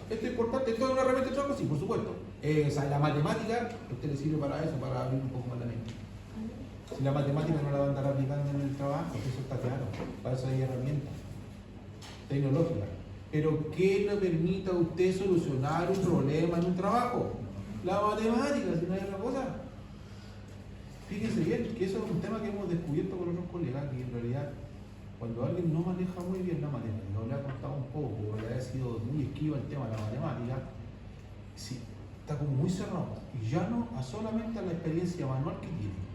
es importante, esto es una herramienta de trabajo, sí, por supuesto. Esa es la matemática, a usted le sirve para eso, para abrir un poco más la mente. Si la matemática no la va a andar aplicando en el trabajo, eso está claro, para eso hay herramientas tecnológicas. Pero ¿qué le permite a usted solucionar un problema en un trabajo? La matemática, si no hay otra cosa. Fíjense bien que eso es un tema que hemos descubierto con otros colegas, que en realidad cuando alguien no maneja muy bien la matemática, o le ha costado un poco, o le ha sido muy esquivo el tema de la matemática, sí, está como muy cerrado y ya no a solamente a la experiencia manual que tiene.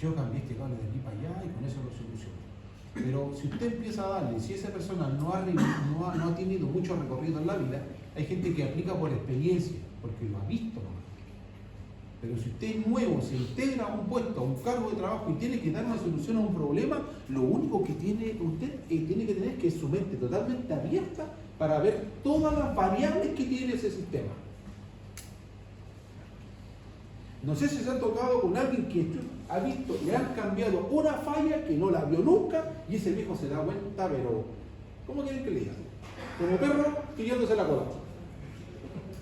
Yo cambié este cable de aquí para allá y con eso lo soluciono. Pero si usted empieza a darle, si esa persona no ha tenido mucho recorrido en la vida, hay gente que aplica por experiencia, porque lo ha visto nomás. Pero si usted es nuevo, se integra a un puesto, a un cargo de trabajo y tiene que dar una solución a un problema, lo único que usted tiene que tener es que su mente totalmente abierta para ver todas las variables que tiene ese sistema. No sé si se han tocado con alguien que ha visto, le han cambiado una falla que no la vio nunca y ese viejo se da cuenta, pero ¿cómo quieren que le digan? Como perro pidiéndose la cola,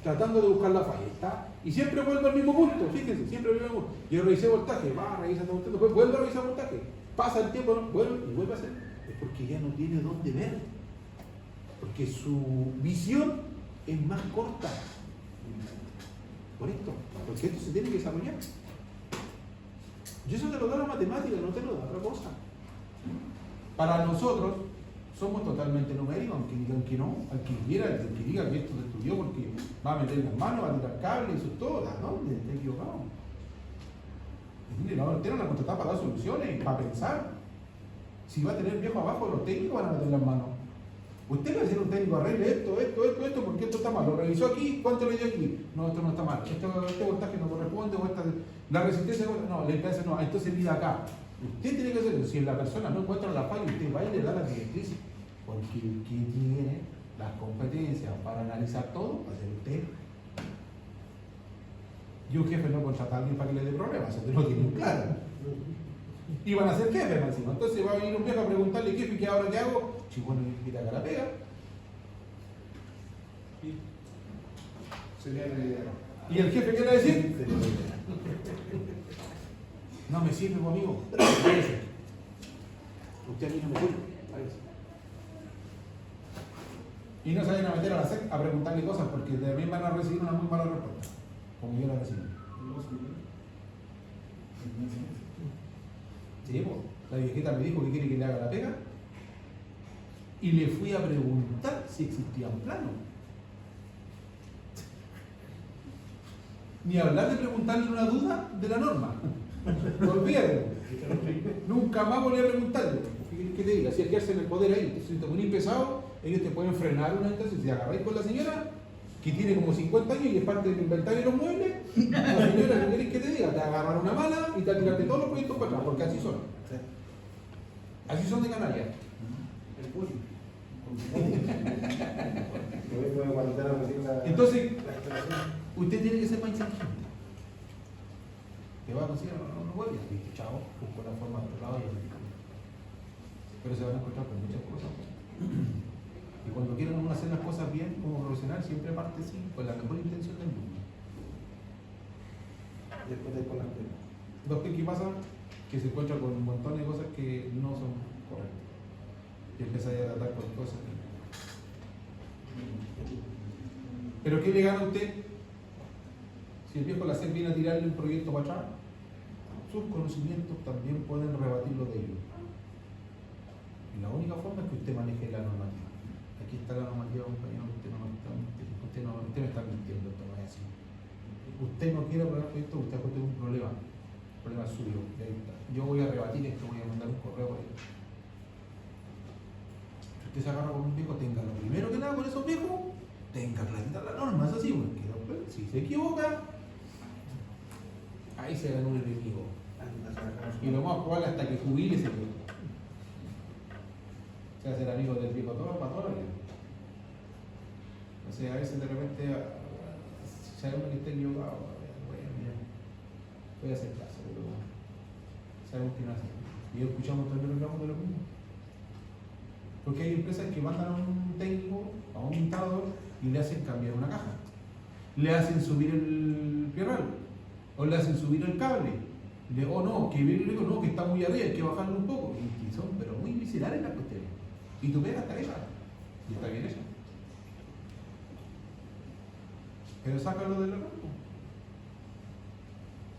tratando de buscar la falla, ¿está? Y siempre vuelve al mismo punto, fíjense, siempre vuelve al mismo punto. Yo revisé voltaje, revisa voltaje, después vuelve a revisar voltaje, pasa el tiempo, vuelve a hacer. Es porque ya no tiene dónde ver, porque su visión es más corta. Por esto, porque esto se tiene que desarrollar. Y eso te lo da la matemática, no te lo da otra cosa. Para nosotros, somos totalmente numéricos, aunque digan que no, al que quiera, el que diga que esto se estudió porque va a meter las manos, va a tirar cables, eso es todo, ¿no? Está equivocado. No, tiene una contratada para dar soluciones, para pensar. Si va a tener viejo abajo, los técnicos van a meter las manos. Usted va a decir un técnico, arregle esto, porque esto está mal. Lo revisó aquí, ¿cuánto le dio aquí? No, esto no está mal. Este voltaje no corresponde, o la resistencia, no, la impedancia no, entonces mira acá. Usted tiene que hacer eso. Si la persona no encuentra la falla, usted va y le da la directriz. Porque el que tiene las competencias para analizar todo va a ser usted. Y un jefe no contrata a alguien para que le dé problemas, usted lo tiene claro. Y van a ser jefes más encima. Entonces va a venir un viejo a preguntarle, jefe, ¿qué ahora qué hago? Si bueno, que te haga la pega. Sería la idea. ¿Y el jefe qué le va a decir? No me sirve, pues, amigo. Váyase. Usted a mí no me sirve. Váyase. Y no se vayan a meter a la SEC a preguntarle cosas porque también van a recibir una muy mala respuesta. Como yo la recibí. Sí, pues, la viejita me dijo que quiere que le haga la pega. Y le fui a preguntar si existían planos. Ni hablar de preguntarle una duda de la norma. Olvídate. Nunca más volví a preguntarle. ¿Qué te diga? Si ejercen el poder ahí, si te pones pesado, ellos te pueden frenar una entonces. Si te agarráis con la señora, que tiene como 50 años y es parte del inventario de los muebles, la señora, ¿qué querés que te diga? Te agarran una mala y te tiraste todos los proyectos para atrás, porque así son. Así son de Canarias. Entonces, usted tiene que ser más inteligente. Te va a conseguir, no vuelve, chao, busco la forma de otro lado y pero se van a encontrar con muchas cosas. Y cuando quieren uno hacer las cosas bien como profesional, siempre parte así, con la mejor intención del mundo. Después de con las penas. Después, ¿qué pasa? Que se encuentra con un montón de cosas que no son correctas. Y empieza a tratar con cosas que... ¿Pero qué le gana a usted? Si el viejo la SEC viene a tirarle un proyecto para atrás, sus conocimientos también pueden rebatirlo de ellos. Y la única forma es que usted maneje la normativa. Aquí está la normativa, compañero, usted no me está mintiendo, esto no es así. Usted no quiere aprobar proyecto, usted ha puesto un problema suyo. Yo voy a rebatir esto, voy a mandar un correo por ahí. usted se agarra con un viejo, tenga lo primero que nada con esos viejos, tenga clarita la norma, es así, porque después, si se equivoca, ahí se ganó un enemigo. Y lo más probable hasta que jubile se quede. Se va a ser amigo del viejo todo para toda la vida. O sea, a veces de repente sabemos que está equivocado, bueno, mira, voy a hacer caso, pero bueno, sabemos que no hace. Y escuchamos todos los reclamos de lo mismo. Porque hay empresas que mandan a un técnico, a un instalador, y le hacen cambiar una caja. Le hacen subir el pierral, o le hacen subir el cable. O no, que viene y le digo, no, que está muy arriba, hay que bajarlo un poco. Y son, pero muy viscerales las cuestiones. Y tu pega está hecha. Y está bien hecha. Pero sácalo del rango.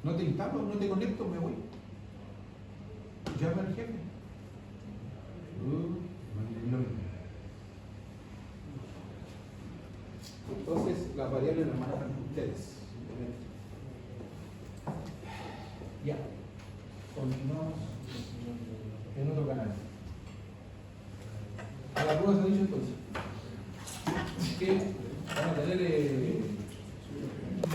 No te instalo, no te conecto, me voy. Llama al jefe. Es lo mismo. Entonces, las variables las manejan ustedes. Ya. Continuamos en otro canal. A la prueba se ha dicho entonces que van a tener